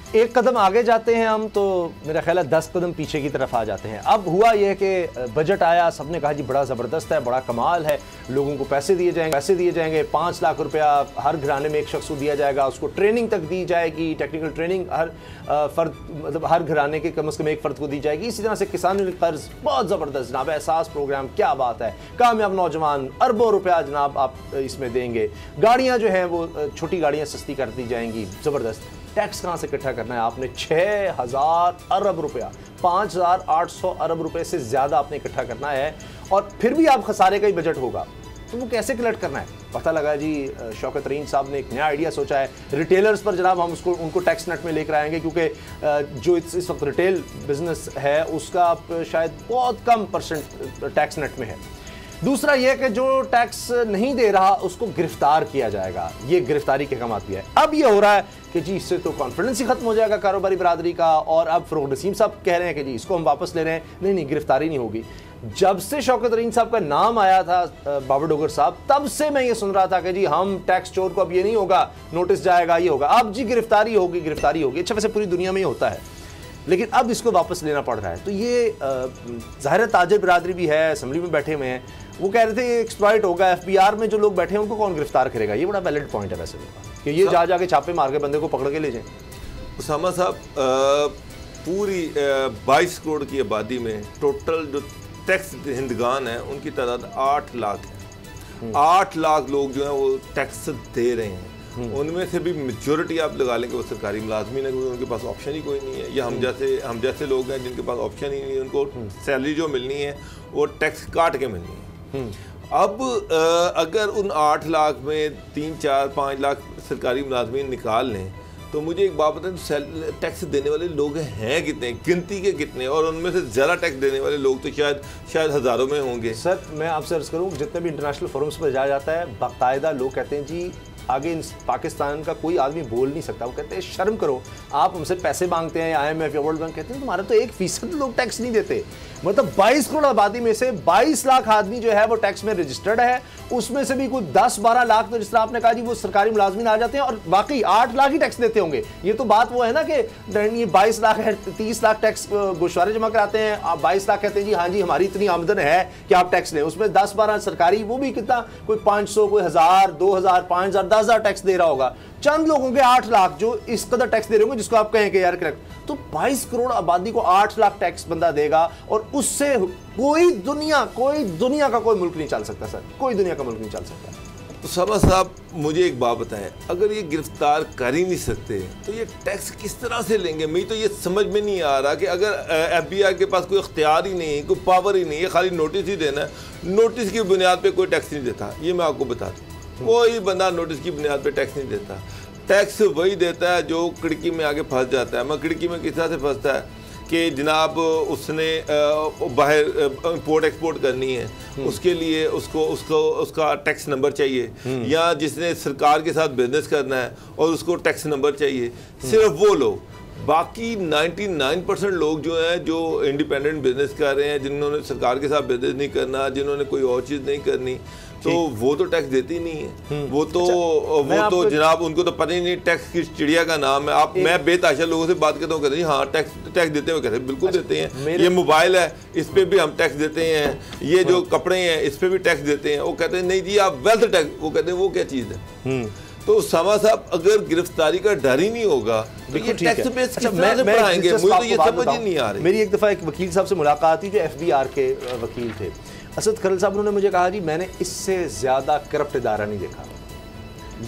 एक कदम आगे जाते हैं हम तो मेरा ख्याल है 10 कदम पीछे की तरफ आ जाते हैं। अब हुआ यह कि बजट आया, सबने कहा जी बड़ा ज़बरदस्त है, बड़ा कमाल है, लोगों को पैसे दिए जाएंगे 5 लाख रुपया हर घराने में एक शख्स को दिया जाएगा, उसको ट्रेनिंग तक दी जाएगी, टेक्निकल ट्रेनिंग हर फ़र्द मतलब हर घराने के कम से कम एक फ़र्द को दी जाएगी। इसी तरह से किसानों के कर्ज बहुत ज़बरदस्त जनाब, एहसास प्रोग्राम क्या बात है, कामयाब नौजवान अरबों रुपया जनाब आप इसमें देंगे, गाड़ियाँ जो हैं वो छोटी गाड़ियाँ सस्ती कर दी जाएंगी, ज़बरदस्त। टैक्स कहाँ से इकट्ठा करना है आपने? 6000 अरब रुपया, 5800 अरब रुपए से ज़्यादा आपने इकट्ठा करना है और फिर भी आप खसारे का ही बजट होगा, तो वो कैसे कलेक्ट करना है? पता लगा जी शौकत तरीन साहब ने एक नया आइडिया सोचा है, रिटेलर्स पर जनाब हम उनको टैक्स नेट में लेकर आएंगे, क्योंकि जो इस वक्त रिटेल बिजनेस है उसका शायद बहुत कम % टैक्स नेट में है। दूसरा यह कि जो टैक्स नहीं दे रहा उसको गिरफ्तार किया जाएगा, ये गिरफ्तारी के काम आती है। अब ये हो रहा है कि जी इससे तो कॉन्फिडेंस ही खत्म हो जाएगा कारोबारी बरादरी का, और अब फरोग नसीम साहब कह रहे हैं कि जी इसको हम वापस ले रहे हैं, नहीं गिरफ्तारी नहीं होगी। जब से शौकत तरीन साहब का नाम आया था बाबर डोगर साहब, तब से मैं ये सुन रहा था कि जी हम टैक्स चोर को अब ये नहीं होगा, नोटिस जाएगा, ये होगा, अब जी गिरफ्तारी होगी। अच्छा वैसे पूरी दुनिया में ही होता है, लेकिन अब इसको वापस लेना पड़ रहा है। तो ये ज़ाहिर ताजिर बिरादरी भी है, असम्बली में बैठे हुए हैं, वो कह रहे थे ये एक्सप्लॉइट होगा, FBR में जो लोग बैठे हैं उनको कौन गिरफ्तार करेगा? ये बड़ा वैलिड पॉइंट है वैसे कि ये जाके छापे मार के बंदे को पकड़ के ले जाएं। उसामा साहब, पूरी 22 करोड़ की आबादी में टोटल जो टैक्स हिंदगान है उनकी तादाद 8 लाख है। 8 लाख लोग जो हैं वो टैक्स दे रहे हैं, उनमें से भी मेजॉरिटी आप लगा लें कि वो सरकारी मुलाजमीन है, क्योंकि उनके पास ऑप्शन ही कोई नहीं है। या हम जैसे लोग हैं जिनके पास ऑप्शन ही नहीं है, उनको सैलरी जो मिलनी है वो टैक्स काट के मिलनी है। अब अगर उन 8 लाख में 3, 4, 5 लाख सरकारी मुलाजमीन निकाल लें तो मुझे एक बात बताएं, टैक्स देने वाले लोग हैं कितने, गिनती के कितने, और उनमें से ज़्यादा टैक्स देने वाले लोग तो शायद हज़ारों में होंगे। सर मैं आपसे अर्ज़ करूँ, जितने भी इंटरनेशनल फोरम्स पर जाया जाता है, बाकायदा लोग कहते हैं जी आगे पाकिस्तान का कोई आदमी बोल नहीं सकता, वो कहते हैं शर्म करो, आप हमसे पैसे मांगते हैं, IMF या वर्ल्ड बैंक कहते हैं तुम्हारा तो 1% लोग टैक्स नहीं देते। मतलब 22 करोड़ आबादी में से 22 लाख आदमी जो है वो टैक्स में रजिस्टर्ड है, उसमें से भी कोई 10-12 लाख तो जिस तरह आपने कहा जी वो सरकारी मुलाजमीन आ जाते हैं, और बाकी 8 लाख ही टैक्स देते होंगे। ये तो बात वो है ना कि ये 22 लाख है, 30 लाख टैक्स गोशवारे जमा कराते हैं, आप 22 लाख कहते हैं जी हाँ जी हमारी इतनी आमदन है कि आप टैक्स लें, उसमें 10-12 सरकारी, वो भी कितना, कोई 500, कोई 1000, 2000, 5000, 10,000 टैक्स दे रहा होगा। चंद लोगों के 8 लाख जो इस कदर टैक्स दे रहे होंगे जिसको आप कहें कि यार करेक्ट, तो 22 करोड़ आबादी को 8 लाख टैक्स बंदा देगा, और उससे कोई दुनिया का कोई मुल्क नहीं चल सकता सर, कोई दुनिया का मुल्क नहीं चल सकता। तो समा साहब मुझे एक बात बताएं, अगर ये गिरफ्तार कर ही नहीं सकते तो ये टैक्स किस तरह से लेंगे? मुझे तो ये समझ में नहीं आ रहा कि अगर FBI के पास कोई इख्तियार ही नहीं, कोई पावर ही नहीं है, खाली नोटिस ही देना है, नोटिस की बुनियाद पे कोई टैक्स नहीं देता। ये मैं आपको बता दूँ, कोई बंदा नोटिस की बुनियाद पे टैक्स नहीं देता। टैक्स वही देता है जो खिड़की में आगे फंस जाता है। मैं खिड़की में किस तरह से फंसता है कि जनाब उसने बाहर इंपोर्ट एक्सपोर्ट करनी है, उसके लिए उसका टैक्स नंबर चाहिए, या जिसने सरकार के साथ बिजनेस करना है और उसको टैक्स नंबर चाहिए, सिर्फ वो लोग। बाकी 99% लोग जो हैं जो इंडिपेंडेंट बिजनेस कर रहे हैं, जिन्होंने सरकार के साथ बिजनेस नहीं करना, जिन्होंने कोई और चीज़ नहीं करनी, तो वो तो टैक्स देती नहीं है। वो तो जनाब उनको तो पता ही नहीं टैक्स किस चिड़िया का नाम है। मैं बेताशा लोगों से बात करता हूँ, कहते हैं हाँ टैक्स देते हैं, कहते हैं बिल्कुल देते हैं। ये मोबाइल है इस पर भी हम टैक्स देते हैं, ये जो कपड़े हैं इस पर भी टैक्स देते हैं। वो कहते हैं नहीं जी आप वेल्थ टैक्स, वो कहते हैं वो क्या चीज़ है। तो समा साहब अगर गिरफ्तारी का डर ही नहीं होगा तो ये टैक्स बेस किस तरह से बढ़ाएंगे? मुझे तो ये समझ ही नहीं आ रही। मेरी एक दफ़ा एक वकील साहब से मुलाकात हुई जो FBR के वकील थे, असद खरल साहब, उन्होंने मुझे कहा जी मैंने इससे ज़्यादा करप्ट इदारा नहीं देखा।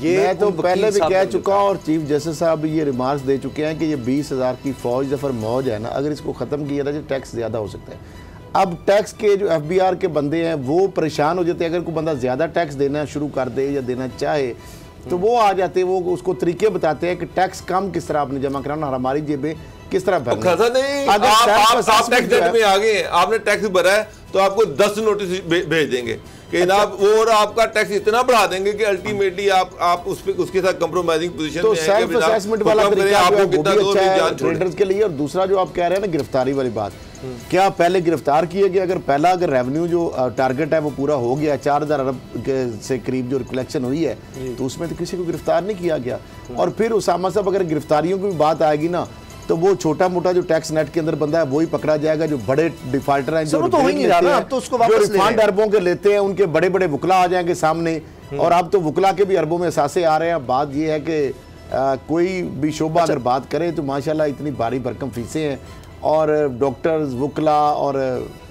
ये मैं तो पहले भी कह चुका हूँ और चीफ जस्टिस साहब ये रिमार्क्स दे चुके हैं कि ये 20,000 की फौज जफर मौज है ना, अगर इसको ख़त्म किया जाए टैक्स ज़्यादा हो सकता है। अब टैक्स के जो FBR के बंदे हैं वो परेशान हो जाते हैं, अगर कोई बंदा ज़्यादा टैक्स देना शुरू कर दे या देना चाहे तो वो आ जाते हैं, वो उसको तरीके बताते हैं कि टैक्स कम किस तरह आपने जमा कराना और हमारी जेबें किस तरह भरना। आप टैक्स डेट में आ गए, आपने टैक्स भरा है तो आपको 10 नोटिस भेज देंगे कि जनाब वो, और आपका टैक्स इतना बढ़ा देंगे कि अल्टीमेटली आप उसके साथ कंप्रोमाइजिंग पोजीशन में सेल्फ असेसमेंट वाला तरीका आपको कितना दो अच्छा है ट्रेडर्स के लिए। और दूसरा जो आप कह रहे हैं ना गिरफ्तारी वाली बात, क्या पहले गिरफ्तार किए गए? अगर पहला अगर रेवेन्यू जो टारगेट है वो पूरा हो गया, 4000 अरब से करीब जो कलेक्शन हुई है, तो उसमें तो किसी को गिरफ्तार नहीं किया गया। और फिर उसामा साहब अगर गिरफ्तारियों की भी बात आएगी ना, तो वो छोटा मोटा जो टैक्स नेट के अंदर बंदा है वही पकड़ा जाएगा। जो बड़े डिफाल्टर हैं, जो तो हो ही नहीं रहा ना, अब तो उसको वापस ले रिफंड अरबों के लेते हैं, उनके बड़े बड़े वकला आ जाएंगे सामने। और अब तो वकला के भी अरबों में सासे आ रहे हैं। बात ये है कि कोई भी शोबा अगर बात करें तो माशाल्लाह इतनी भारी भरकम फीसें हैं, और डॉक्टर्स, वकला और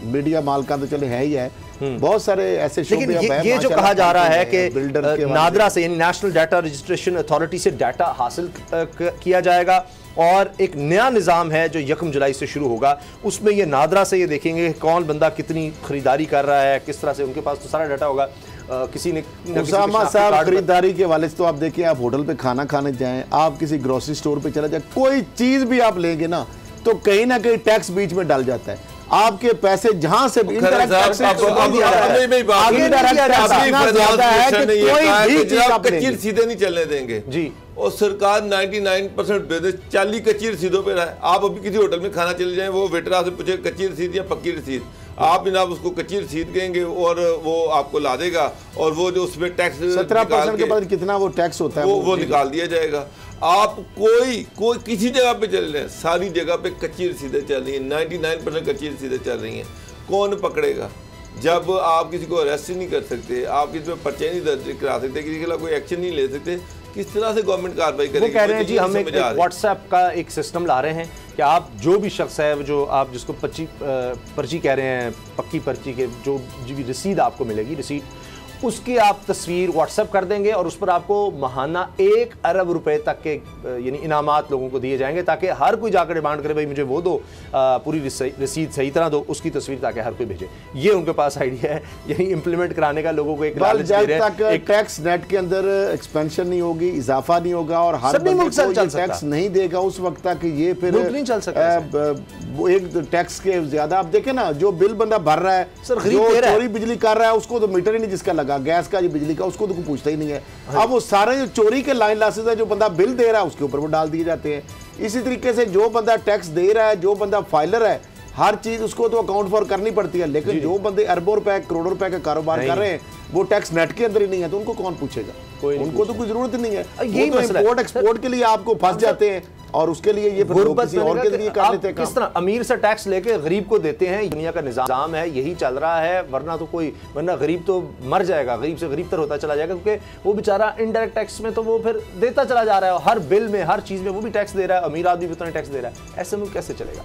मीडिया मालकान तो चले है ही है, बहुत सारे ऐसे शोबे। लेकिन ये जो कहा जा रहा है कि नादरा से, यानी नेशनल डाटा रजिस्ट्रेशन अथॉरिटी से डाटा हासिल किया जाएगा, और एक नया निज़ाम है जो 1 जुलाई से शुरू होगा। उसमें ये नादरा से ये देखेंगे कौन बंदा कितनी खरीदारी कर रहा है, किस तरह से, उनके पास तो सारा डाटा होगा। किसी ने उसामा साहब खरीदारी के वाले से तो आप देखिए, आप होटल पे खाना खाने जाएं, आप किसी ग्रोसरी स्टोर पे चले जाए, कोई चीज भी आप लेंगे ना तो कहीं ना कहीं टैक्स बीच में डाल जाता है। आपके पैसे जहां से सीधे नहीं चलने देंगे जी। और सरकार 99% बिजनेस 40 कच्ची रसीदों पे रहा है। आप अभी किसी होटल में खाना चले जाएं, वो वेटर आपसे पूछे कच्ची रसीद या पक्की रसीद, आप जनाब उसको कच्ची रसीद कहेंगे और वो आपको ला देगा, और वो जो उसमें टैक्स 17% के बाद कितना वो टैक्स होता है वो निकाल दिया जाएगा। आप कोई किसी जगह पे चल रहे हैं, सारी जगह पे कच्ची रसीदें चल रही हैं, 99% कच्ची रसीदें चल रही हैं। कौन पकड़ेगा? जब आप किसी को अरेस्ट ही नहीं कर सकते, आप किसी पर पर्चे नहीं दर्ज करा सकते, किसी के खिलाफ कोई एक्शन नहीं ले सकते, किस तरह से गवर्नमेंट कार्रवाई करेगी? वो कह रहे हैं जी, हम एक व्हाट्सएप का एक सिस्टम ला रहे हैं कि आप जो भी शख्स है, जो आप जिसको पर्ची कह रहे हैं, पक्की पर्ची के जो भी रसीद आपको मिलेगी, रसीद, उसकी आप तस्वीर व्हाट्सएप कर देंगे और उस पर आपको माहाना 1 अरब रुपए तक के यानी इनामात लोगों को दिए जाएंगे, ताकि हर कोई जाकर डिमांड करे भाई मुझे वो दो, पूरी रसीद सही तरह दो, उसकी तस्वीर, ताकि हर कोई भेजे। ये उनके पास आइडिया है, यानी इंप्लीमेंट कराने का लोगों को एक लालच दे रहे हैं। एक टैक्स नेट के अंदर एक्सपेंशन नहीं होगी, इजाफा नहीं होगा, और हर टैक्स नहीं देगा उस वक्त तक ये फिर नहीं चल सकता। एक टैक्स के ज्यादा आप देखें ना, जो बिल बंदा भर रहा है, जो चोरी बिजली कर रहा है, उसको तो मीटर ही नहीं जिसका गैस का, बिजली का, उसको तो कोई पूछता ही नहीं है। अब वो सारे जो चोरी के लाइन लाइसेंस है, जो बंदा बिल दे रहा है उसके ऊपर वो डाल दिए जाते हैं। इसी तरीके से जो बंदा टैक्स दे रहा है, जो बंदा फाइलर है, हर चीज उसको तो अकाउंट फॉर करनी पड़ती है। लेकिन जो बंदे अरबों रुपए, करोड़ों रुपए का कारोबार कर रहे हैं, वो टैक्स नेट के अंदर ही नहीं है, तो उनको कौन पूछेगा? उनको तो कोई जरूरत नहीं है। यही इंपोर्ट एक्सपोर्ट के लिए आपको फंस जाते हैं, और उसके लिए ये किसी और के लिए कर लेते हैं। किस तरह अमीर से टैक्स लेके गरीब को देते हैं, दुनिया का निजाम है, यही चल रहा है। वरना गरीब तो मर जाएगा, गरीब से गरीब तर होता चला जाएगा, क्योंकि वो बेचारा इनडायरेक्ट टैक्स में तो वो फिर देता चला जा रहा है, हर बिल में, हर चीज में वो भी टैक्स दे रहा है, अमीर आदमी भी उतना टैक्स दे रहा है। ऐसे में कैसे चलेगा?